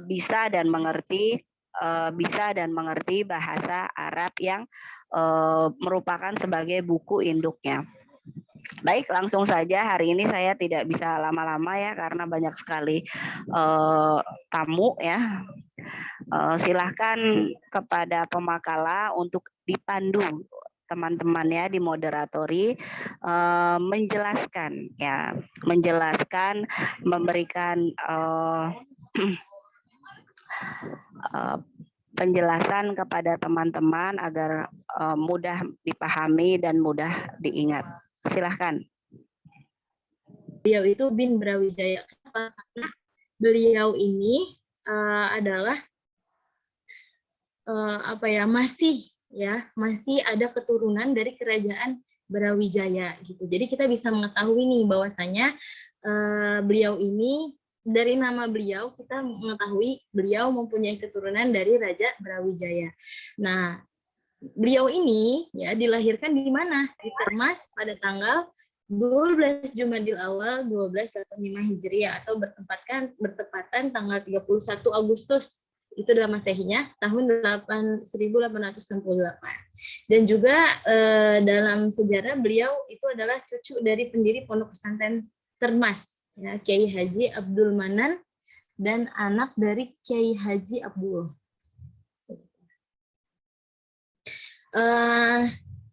bisa dan mengerti bahasa Arab yang merupakan sebagai buku induknya. Baik, langsung saja. Hari ini saya tidak bisa lama-lama ya karena banyak sekali tamu ya. Silahkan kepada pemakala untuk dipandu teman-teman ya, dimoderatori, menjelaskan ya, memberikan penjelasan kepada teman-teman agar mudah dipahami dan mudah diingat. Silahkan. Beliau itu bin Brawijaya. Kenapa? Karena beliau ini adalah masih ada keturunan dari kerajaan Brawijaya gitu. Jadi kita bisa mengetahui nih bahwasanya beliau ini, dari nama beliau kita mengetahui beliau mempunyai keturunan dari Raja Brawijaya. Nah, beliau ini ya dilahirkan di mana? Di Termas pada tanggal 12 Jumadil Awal 1285 Hijriah atau bertepatan tanggal 31 Agustus itu dalam Masehinya tahun 1868. Dan juga dalam sejarah beliau itu adalah cucu dari pendiri Pondok Pesantren Termas, ya, Kiai Haji Abdul Manan dan anak dari Kiai Haji Abdul.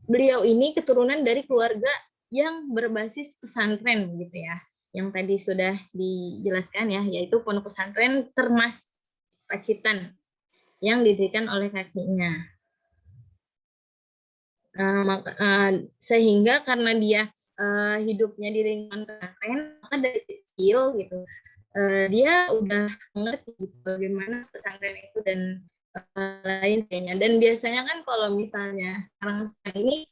Beliau ini keturunan dari keluarga yang berbasis pesantren gitu ya, yang tadi sudah dijelaskan ya, yaitu Pondok Pesantren Termas Pacitan yang didirikan oleh kakinya. Sehingga karena dia hidupnya di lingkungan pesantren, maka dari kecil gitu dia udah mengerti gitu, bagaimana pesantren itu dan lain kayaknya. Dan biasanya kan kalau misalnya sekarang ini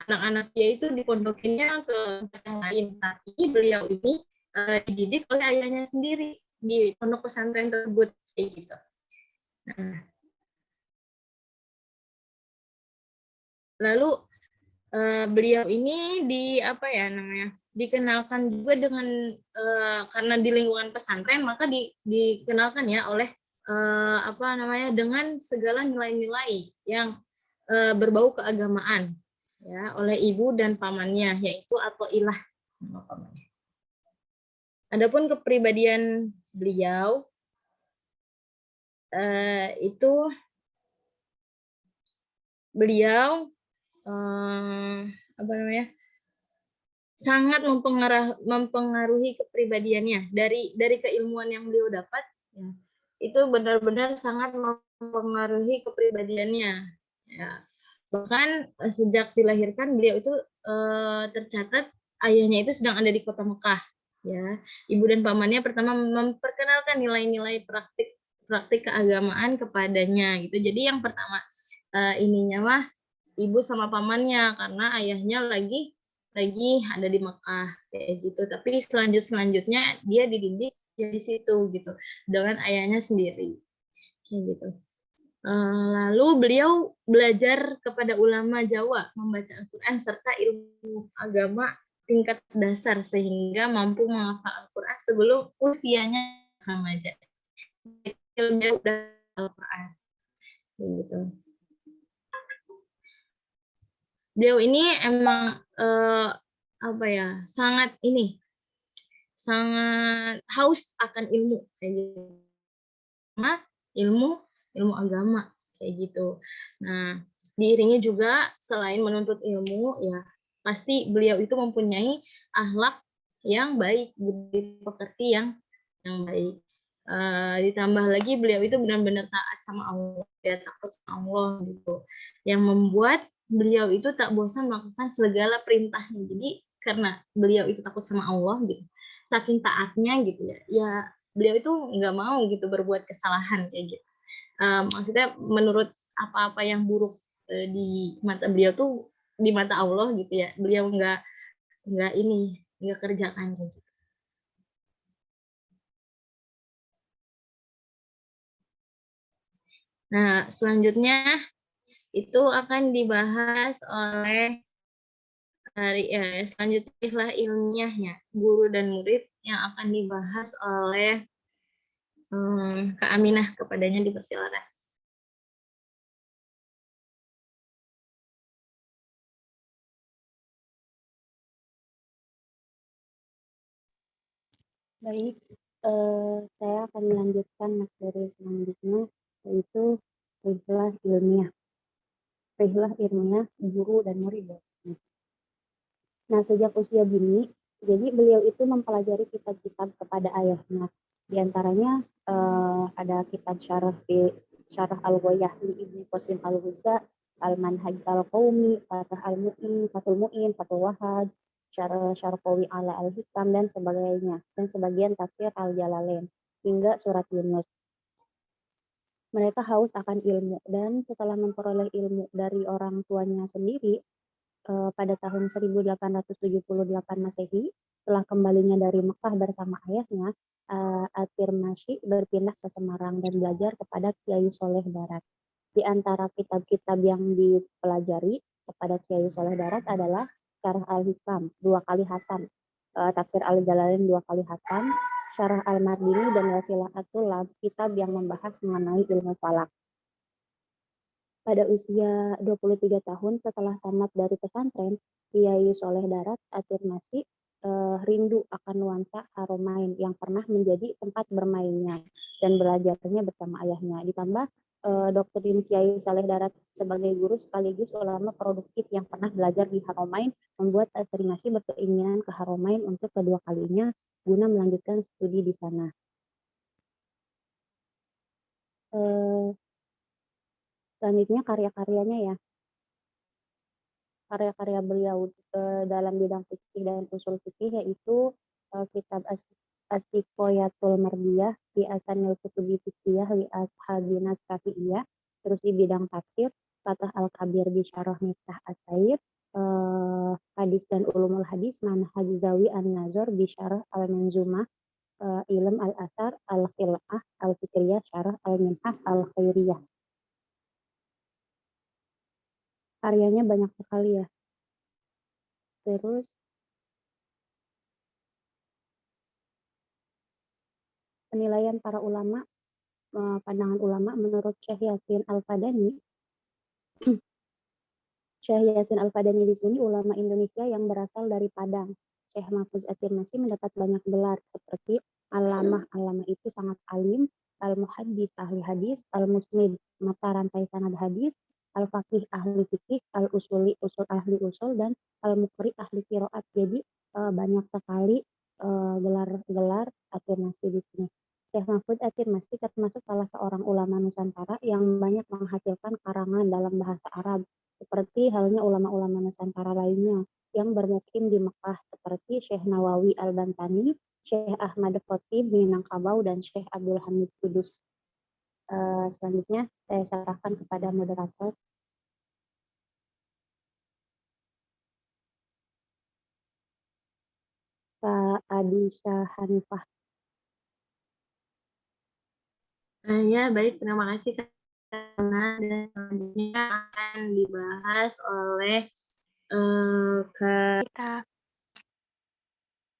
anak-anak dia itu dipondokinnya ke tempat yang lain, tapi beliau ini dididik oleh ayahnya sendiri di pondok pesantren tersebut kayak gitu. Nah, lalu beliau ini dikenalkan juga dengan karena di lingkungan pesantren, maka dikenalkan ya oleh dengan segala nilai-nilai yang berbau keagamaan ya oleh ibu dan pamannya, yaitu Athoillah. Adapun kepribadian beliau itu beliau sangat mempengaruhi kepribadiannya dari keilmuan yang beliau dapat ya, itu benar-benar sangat mempengaruhi kepribadiannya ya. Bahkan sejak dilahirkan beliau itu tercatat ayahnya itu sedang ada di kota Mekah ya. Ibu dan pamannya pertama memperkenalkan nilai-nilai praktik keagamaan kepadanya gitu. Jadi yang pertama ininya mah ibu sama pamannya, karena ayahnya lagi ada di Mekah kayak gitu. Tapi selanjutnya dia dididik ya di situ gitu dengan ayahnya sendiri kayak gitu. Lalu beliau belajar kepada ulama Jawa, membaca Al-Quran serta ilmu agama tingkat dasar sehingga mampu menghafal Al-Quran sebelum usianya remaja. Beliau udah Al-Quran gitu. Beliau ini emang sangat haus akan ilmu kayak gitu. ilmu agama kayak gitu. Nah, diiringi juga selain menuntut ilmu ya pasti beliau itu mempunyai akhlak yang baik, budi pekerti yang baik. Ditambah lagi beliau itu benar-benar taat sama Allah, ya, takut sama Allah gitu. Yang membuat beliau itu tak bosan melakukan segala perintahnya. Jadi karena beliau itu takut sama Allah gitu, saking taatnya gitu ya beliau itu nggak mau gitu berbuat kesalahan kayak gitu. Maksudnya menurut apa-apa yang buruk di mata beliau tuh di mata Allah gitu ya, beliau nggak kerjakan kayak gitu. Nah, selanjutnya itu akan dibahas oleh selanjutnya ilmiahnya, guru dan murid yang akan dibahas oleh Kak Aminah, kepadanya dipersilakan. Baik, saya akan melanjutkan materi selanjutnya, yaitu rihlah ilmiah. Rihlah ilmiah guru dan murid. Nah, sejak usia dini, jadi beliau itu mempelajari kitab-kitab kepada ayahnya. Di antaranya ada kitab Syarah Al-Ghoyah li Ibnu Qasim Al-Huza, Al-Manhaj Al-Qaumi, Fathul Mu'in, Fathul Wahad, Syarqawi ala Al-Hikam, dan sebagainya, dan sebagian tafsir Al-Jalalain, hingga surat Yunus. Mereka haus akan ilmu, dan setelah memperoleh ilmu dari orang tuanya sendiri, pada tahun 1878 Masehi, setelah kembalinya dari Mekah bersama ayahnya, At-Tirmasyi berpindah ke Semarang dan belajar kepada Kiai Soleh Darat. Di antara kitab-kitab yang dipelajari kepada Kiai Soleh Darat adalah Syarah Al-Hikam, 2 kali hatam, Tafsir Al-Jalalain 2 kali hatam, Syarah Al-Mardini, dan Wasilatul Lab, kitab yang membahas mengenai ilmu falak. Pada usia 23 tahun setelah tamat dari pesantren, Kiai Soleh Darat At-Tirmasyi rindu akan nuansa Haromain yang pernah menjadi tempat bermainnya dan belajarnya bersama ayahnya. Ditambah doktrin Kiai Soleh Darat sebagai guru sekaligus ulama produktif yang pernah belajar di Haromain membuat At-Tirmasyi berkeinginan ke Haromain untuk kedua kalinya guna melanjutkan studi di sana. Selanjutnya karya-karyanya ya. Karya-karya beliau dalam bidang fikih dan usul fikih yaitu kitab As-Siqayatul Mardiyah fi Asanil Kutubi Fiqhiyah li Ashabina Syafi'iyah, terus di bidang tafsir Fathah Al-Kabir bi Syarah Miftah At-Taib, hadis dan ulumul hadis Manhaj Zawi An-Nazar bi Syarah Al-Manzumah, Ilm Al-Asar Al-Khil'ah Al-Fikriyah Syarah Al-Minhah Al-Khairiyah. Karyanya banyak sekali ya. Terus penilaian para ulama, pandangan ulama menurut Syekh Yasin Al-Fadani. Syekh Yasin Al-Fadani di sini ulama Indonesia yang berasal dari Padang. Syekh Mahfuz At-Tirmasyi mendapat banyak gelar seperti Alamah. Alamah itu sangat alim, Al-Muhaddis ahli hadis, Al-Musnid mata rantai sanad hadis, Al-Faqih ahli fikih, Al-Usuli usul ahli usul, dan Al-Muqri ahli qiraat. Jadi banyak sekali gelar-gelar At-Tirmasyi di sini. Syekh Mahfuz At-Tirmasyi termasuk salah seorang ulama Nusantara yang banyak menghasilkan karangan dalam bahasa Arab, seperti halnya ulama-ulama Nusantara lainnya yang bermukim di Mekah seperti Syekh Nawawi Al-Bantani, Syekh Ahmad Khatib Minangkabau, dan Syekh Abdul Hamid Kudus. Selanjutnya saya serahkan kepada moderator. Kak Adisha Hanifah. Ya, baik. Terima kasih, Kak. Dan selanjutnya akan dibahas oleh kita.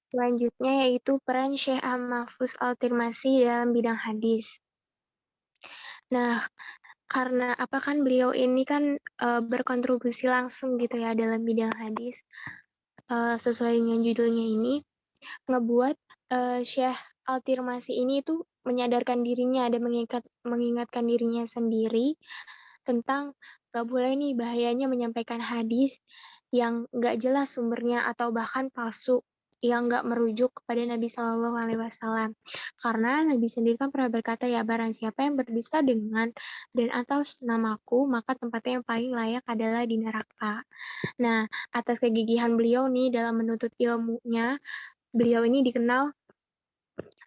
Selanjutnya yaitu peran Syekh Mahfuz Al-Tirmasyi dalam bidang hadis. Nah, karena apa kan beliau ini kan berkontribusi langsung gitu ya dalam bidang hadis, sesuai dengan judulnya ini, ngebuat Syekh Al-Tirmasyi ini tuh menyadarkan dirinya dan mengingatkan dirinya sendiri tentang gak boleh nih bahayanya menyampaikan hadis yang gak jelas sumbernya atau bahkan palsu yang gak merujuk kepada Nabi Shallallahu Alaihi Wasallam. Karena Nabi sendiri kan pernah berkata ya, barang siapa yang berdusta dengan dan atau namaku, maka tempatnya yang paling layak adalah di neraka. Nah, atas kegigihan beliau nih dalam menuntut ilmunya, beliau ini dikenal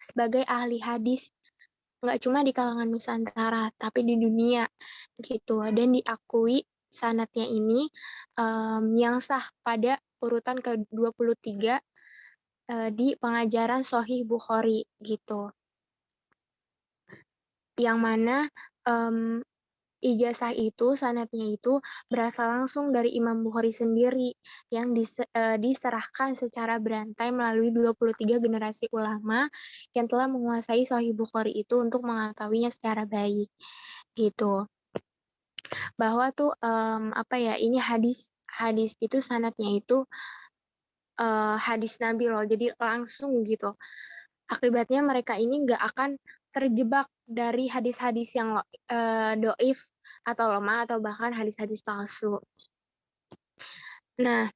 sebagai ahli hadis nggak cuma di kalangan Nusantara, tapi di dunia gitu. Dan diakui sanadnya ini yang sah pada urutan ke-23 di pengajaran Sahih Bukhari gitu. Yang mana ijazah itu, sanadnya itu berasal langsung dari Imam Bukhari sendiri yang diserahkan secara berantai melalui 23 generasi ulama yang telah menguasai Sahih Bukhari itu untuk mengetahuinya secara baik gitu. Bahwa tuh apa ya, ini hadis itu sanadnya itu hadis Nabi loh, jadi langsung gitu. Akibatnya mereka ini nggak akan terjebak dari hadis-hadis yang doif atau lemah atau bahkan hadis-hadis palsu. Nah,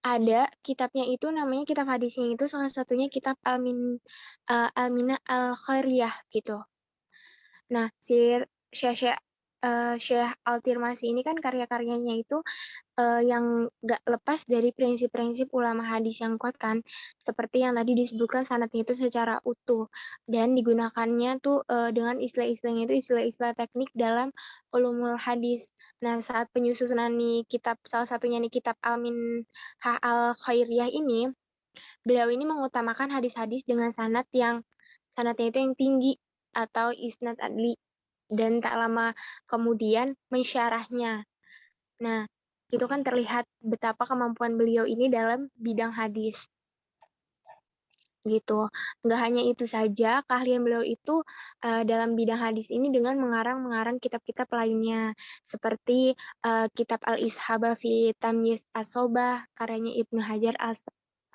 ada kitabnya itu namanya kitab hadisnya itu salah satunya kitab Al-Mina Al-Khairiyah gitu. Nah, Syekh Al-Tirmasi ini kan karya-karyanya itu yang nggak lepas dari prinsip-prinsip ulama hadis yang kuat kan, seperti yang tadi disebutkan sanadnya itu secara utuh dan digunakannya tuh dengan istilah-istilahnya itu istilah-istilah teknik dalam ulumul hadis. Nah, saat penyusunan nih kitab salah satunya nih kitab Al-Khairiyah ini, beliau ini mengutamakan hadis-hadis dengan sanadnya itu yang tinggi atau isnad adli dan tak lama kemudian mensyarahnya. Nah, itu kan terlihat betapa kemampuan beliau ini dalam bidang hadis gitu. Nggak hanya itu saja, keahlian beliau itu dalam bidang hadis ini dengan mengarang kitab-kitab lainnya seperti kitab Al-Ishaba fi Tamyiz As-Sobah karyanya Ibnu Hajar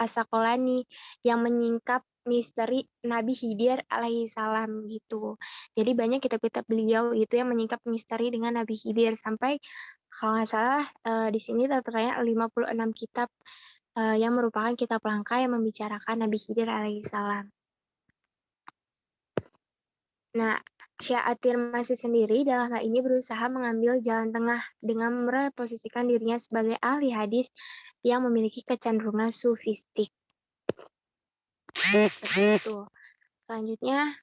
As-Saqalani yang menyingkap misteri Nabi Khidir alaihi salam gitu. Jadi banyak kitab-kitab beliau itu yang menyingkap misteri dengan Nabi Khidir sampai kalau nggak salah di sini tertera 56 kitab yang merupakan kitab langka yang membicarakan Nabi Khidir alaihissalam. Nah, Syekh At-Tirmidzi sendiri dalam hal ini berusaha mengambil jalan tengah dengan mereposisikan dirinya sebagai ahli hadis yang memiliki kecenderungan sufistik. Itu. Selanjutnya,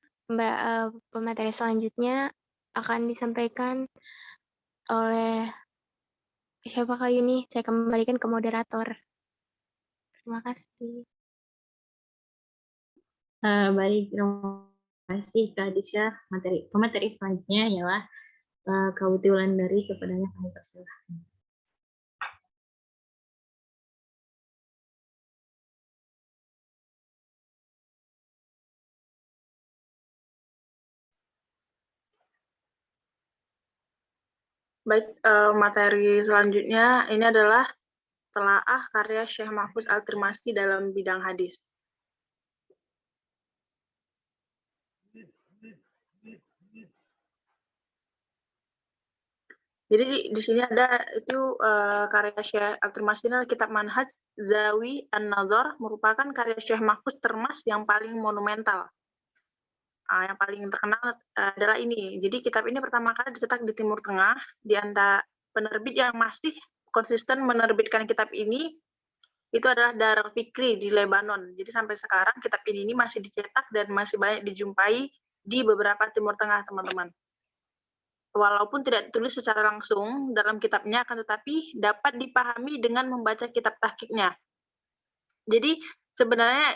pemateri selanjutnya akan disampaikan oleh siapa Kak Yuni? Saya kembalikan ke moderator. Terima kasih. Baik, terima kasih Kak Disya. Pemateri selanjutnya ialah Kak Uti Wulandari, kepadanya kami persilahkan. Baik, materi selanjutnya ini adalah telaah karya Syekh Mahfuz Al-Tirmasi dalam bidang hadis. Jadi di sini ada itu karya Syekh Al-Tirmasi adalah kitab Manhaj Zawi An-Nazar, merupakan karya Syekh Mahfuz Termas yang paling monumental. Yang paling terkenal adalah ini. Jadi kitab ini pertama kali dicetak di Timur Tengah, di antara penerbit yang masih konsisten menerbitkan kitab ini itu adalah Darul Fikri di Lebanon. Jadi sampai sekarang kitab ini masih dicetak dan masih banyak dijumpai di beberapa Timur Tengah, teman-teman. Walaupun tidak ditulis secara langsung dalam kitabnya, akan tetapi dapat dipahami dengan membaca kitab tahqiqnya. Jadi sebenarnya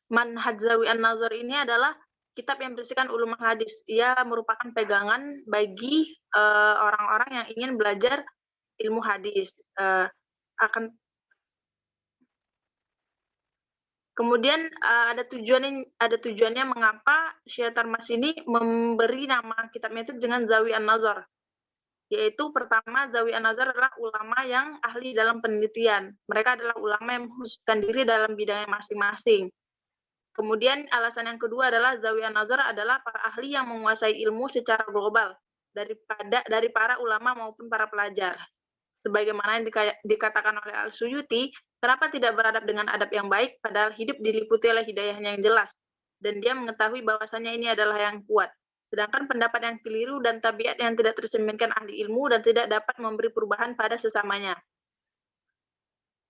Manhaj Zawi An-Nazar ini adalah kitab yang berisikan ulum hadis. Ia merupakan pegangan bagi orang-orang yang ingin belajar ilmu hadis. Kemudian ada tujuannya mengapa Syekh Tarmas ini memberi nama kitabnya itu dengan Zawi An-Nazar. Yaitu pertama, Zawi An-Nazar adalah ulama yang ahli dalam penelitian. Mereka adalah ulama yang mengkhususkan diri dalam bidangnya masing-masing. Kemudian alasan yang kedua adalah Zawi An-Nazar adalah para ahli yang menguasai ilmu secara global dari para ulama maupun para pelajar. Sebagaimana yang dikatakan oleh Al-Suyuti, kenapa tidak beradab dengan adab yang baik, padahal hidup diliputi oleh hidayahnya yang jelas, dan dia mengetahui bahwasannya ini adalah yang kuat. Sedangkan pendapat yang keliru dan tabiat yang tidak tercerminkan ahli ilmu dan tidak dapat memberi perubahan pada sesamanya.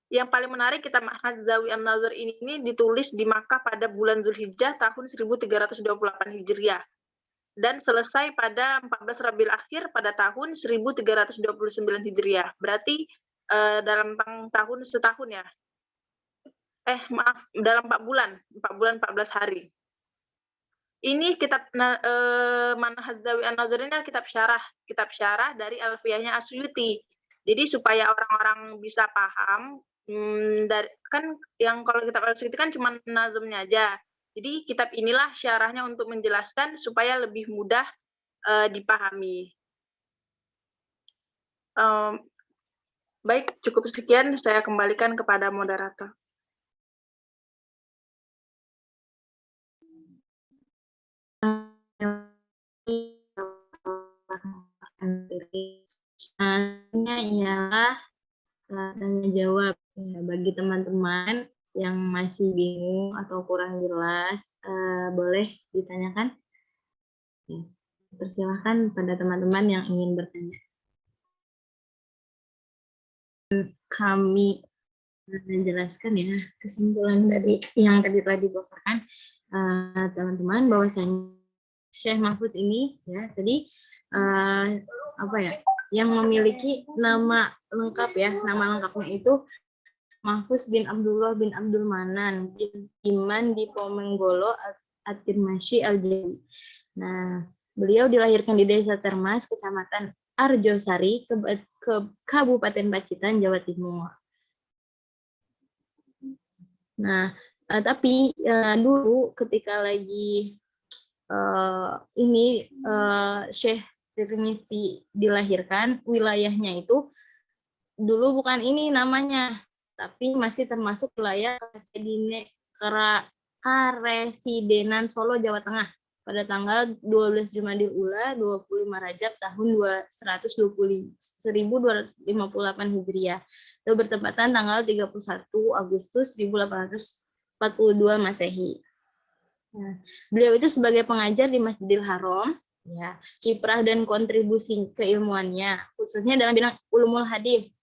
Yang paling menarik, kitab Manhaj Zawi An-Nazar ini ditulis di Makkah pada bulan Zulhijjah tahun 1328 Hijriah. Dan selesai pada 14 Rabiul Akhir pada tahun 1329 Hijriah. Berarti dalam tahun setahun ya. Dalam 4 bulan 14 hari. Ini Manhaj Zawi An-Nazar ini kitab syarah dari Alfiyahnya Asyuti. Jadi supaya orang-orang bisa paham, dari kan yang kalau kitab Asyuti kan cuma nazmnya aja. Jadi kitab inilah syarahnya untuk menjelaskan supaya lebih mudah dipahami. Baik, cukup sekian, saya kembalikan kepada moderator. Ialah tanya jawab ya, bagi teman-teman yang masih bingung atau kurang jelas, boleh ditanyakan. Ya, persilahkan pada teman-teman yang ingin bertanya. Kami menjelaskan ya kesimpulan dari yang tadi telah dibawakan teman-teman, bahwasanya Syekh Mahfuz ini ya tadi apa ya, yang memiliki nama lengkap ya, nama lengkapnya itu Mahfuz bin Abdullah bin Abdul Manan bin Iman di Pomenggolo At-Tirmasyi Al-Jawi. Nah, beliau dilahirkan di Desa Termas, Kecamatan Arjosari, ke Kabupaten Pacitan, Jawa Timur. Nah, tapi dulu ketika lagi Syekh Tirmizi dilahirkan, wilayahnya itu dulu bukan ini namanya, tapi masih termasuk wilayah Karesidenan Solo, Jawa Tengah pada tanggal 12 Jumadil Ula 25 Rajab tahun 1258 Hijriah. Itu bertepatan tanggal 31 Agustus 1842 Masehi. Nah, beliau itu sebagai pengajar di Masjidil Haram, ya, kiprah dan kontribusi keilmuannya khususnya dalam bidang ulumul hadis.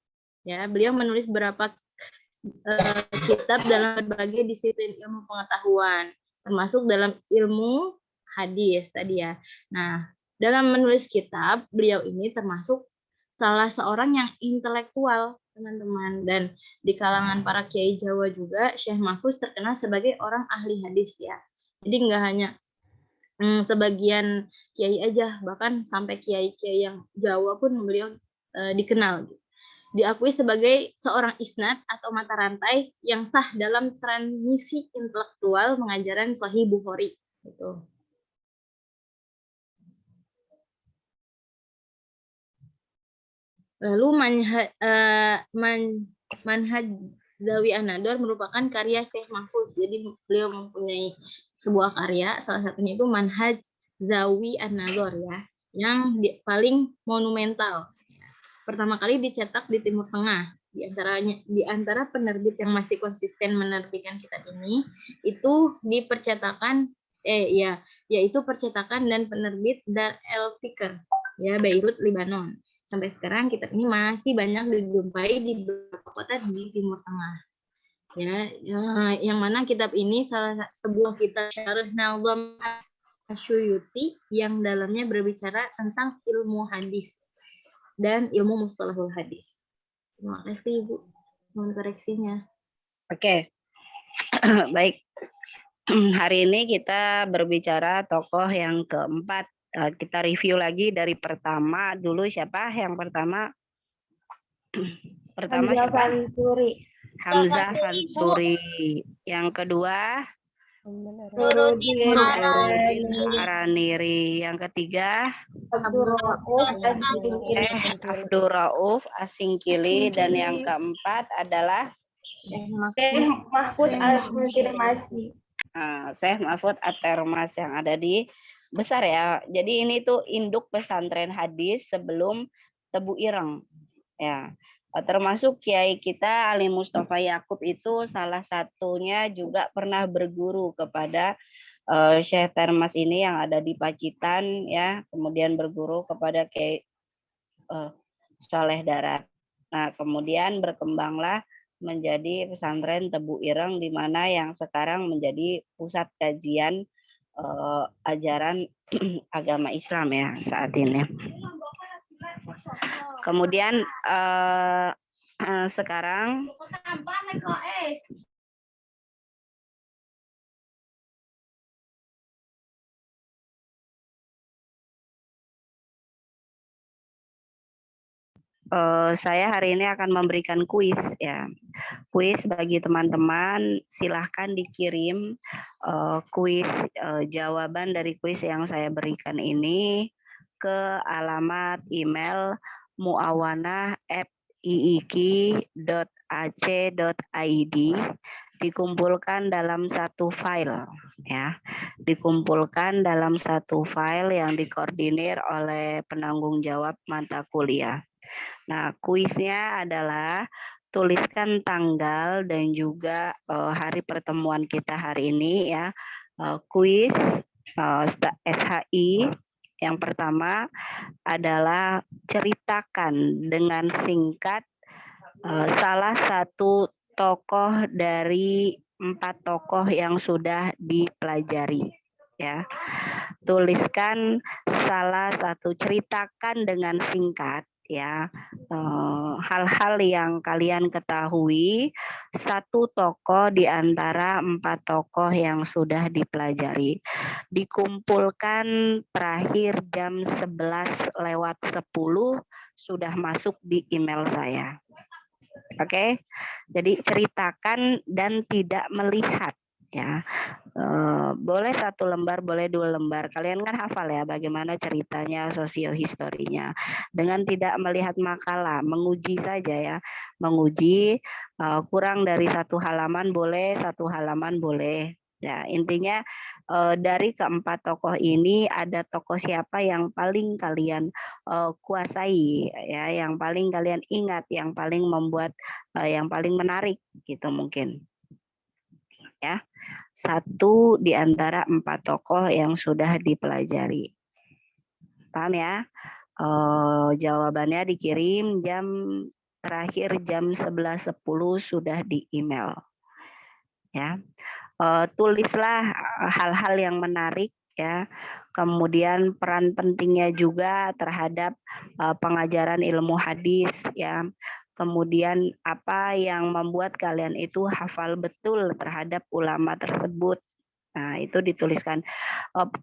Ya, beliau menulis beberapa kitab dalam berbagai disiplin ilmu pengetahuan, termasuk dalam ilmu hadis tadi ya. Nah, dalam menulis kitab, beliau ini termasuk salah seorang yang intelektual, teman-teman. Dan di kalangan para kiai Jawa juga, Syekh Mahfuz terkenal sebagai orang ahli hadis ya. Jadi nggak hanya sebagian kiai aja, bahkan sampai kiai-kiai yang Jawa pun beliau dikenal. Diakui sebagai seorang isnad atau mata rantai yang sah dalam transmisi intelektual pengajaran Sahih Bukhari. Gitu. Lalu Manhaj Zawi An-Nador merupakan karya Syekh Mahfuz. Jadi beliau mempunyai sebuah karya, salah satunya itu Manhaj Zawi An-Nador ya, yang paling monumental. Pertama kali dicetak di Timur Tengah. Di antara penerbit yang masih konsisten menerbitkan kitab ini, itu yaitu percetakan dan penerbit Dar el-Fikr ya, Beirut, Lebanon. Sampai sekarang kitab ini masih banyak dijumpai di beberapa kota di Timur Tengah. Ya, yang mana kitab ini sebuah kitab Syarah Nazam Asyuyuti yang dalamnya berbicara tentang ilmu hadis dan ilmu mustalahul hadis. Terima kasih Ibu. Mohon koreksinya. Oke. Baik. Hari ini kita berbicara tokoh yang keempat. Kita review lagi dari pertama dulu. Siapa yang pertama? Pertama Hamzah siapa? Fansuri. Hamzah Fansuri. Yang kedua Nurudin Araniri. Yang ketiga Abdur Rauf Asingkili. Dan yang keempat adalah Mahfuz Al-Tirmasi. Syekh Mahfuz At-Tirmas yang ada di besar ya. Jadi ini tuh induk pesantren hadis sebelum Tebu Ireng ya. Termasuk kiai kita Ali Mustafa Yakub itu salah satunya juga pernah berguru kepada Syekh Tirmas ini yang ada di Pacitan ya. Kemudian berguru kepada Kiai Soleh Darat. Nah, kemudian berkembanglah menjadi pesantren Tebu Ireng di mana yang sekarang menjadi pusat kajian ajaran agama Islam ya saat ini. Kemudian sekarang saya hari ini akan memberikan kuis ya. Kuis bagi teman-teman, silahkan dikirim kuis jawaban dari kuis yang saya berikan ini ke alamat email muawanah@iiki.ac.id, dikumpulkan dalam satu file ya, dikumpulkan dalam satu file yang dikoordinir oleh penanggung jawab mata kuliah. Nah, kuisnya adalah tuliskan tanggal dan juga hari pertemuan kita hari ini ya. Kuis SHI yang pertama adalah ceritakan dengan singkat salah satu tokoh dari 4 tokoh yang sudah dipelajari ya. Tuliskan salah satu, ceritakan dengan singkat ya hal-hal yang kalian ketahui, satu tokoh di antara 4 tokoh yang sudah dipelajari. Dikumpulkan terakhir jam 11:10 sudah masuk di email saya. Oke, jadi ceritakan dan tidak melihat ya. Boleh 1 lembar, boleh 2 lembar. Kalian kan hafal ya bagaimana ceritanya, sosiohistorinya. Dengan tidak melihat makalah, menguji saja ya, menguji kurang dari 1 halaman boleh, 1 halaman boleh. Ya, intinya dari keempat tokoh ini ada tokoh siapa yang paling kalian kuasai ya, yang paling kalian ingat, yang paling membuat yang paling menarik gitu mungkin. Ya. 1 di antara 4 tokoh yang sudah dipelajari. Paham ya? Jawabannya dikirim terakhir jam 11:10 sudah di email. Ya. Tulislah hal-hal yang menarik ya. Kemudian peran pentingnya juga terhadap pengajaran ilmu hadis ya. Kemudian apa yang membuat kalian itu hafal betul terhadap ulama tersebut. Nah, itu dituliskan.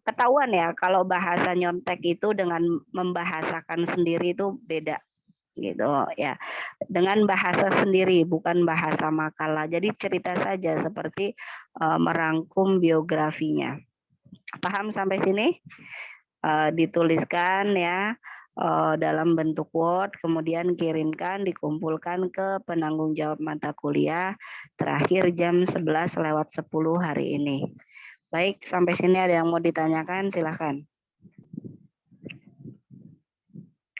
Ketahuan ya kalau bahasa nyontek itu dengan membahasakan sendiri itu beda gitu ya, dengan bahasa sendiri bukan bahasa makalah. Jadi cerita saja seperti merangkum biografinya. Paham sampai sini? Dituliskan ya dalam bentuk Word, kemudian kirimkan, dikumpulkan ke penanggung jawab mata kuliah terakhir jam 11:10 hari ini. Baik, sampai sini ada yang mau ditanyakan, silahkan.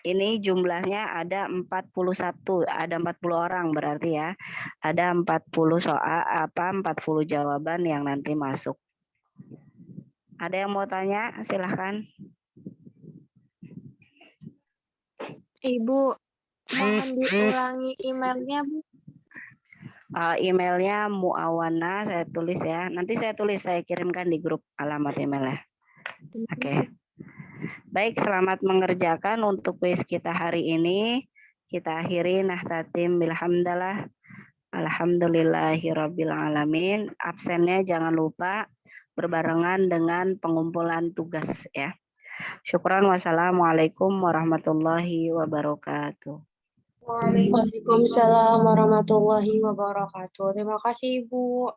Ini jumlahnya ada 41, ada 40 orang berarti ya. Ada 40 soal 40 jawaban yang nanti masuk. Ada yang mau tanya? Silahkan. Ibu, mohon diulangi emailnya, Bu. Emailnya Muawana, saya tulis ya. Nanti saya tulis, saya kirimkan di grup alamat emailnya. Oke. Baik, selamat mengerjakan untuk kuis kita hari ini. Kita akhiri Nahdlatul bilhamdalah. Alhamdulillahirabbil alamin. Absennya jangan lupa berbarengan dengan pengumpulan tugas ya. Syukran, wassalamualaikum warahmatullahi wabarakatuh. Waalaikumsalam warahmatullahi wabarakatuh. Terima kasih, Ibu.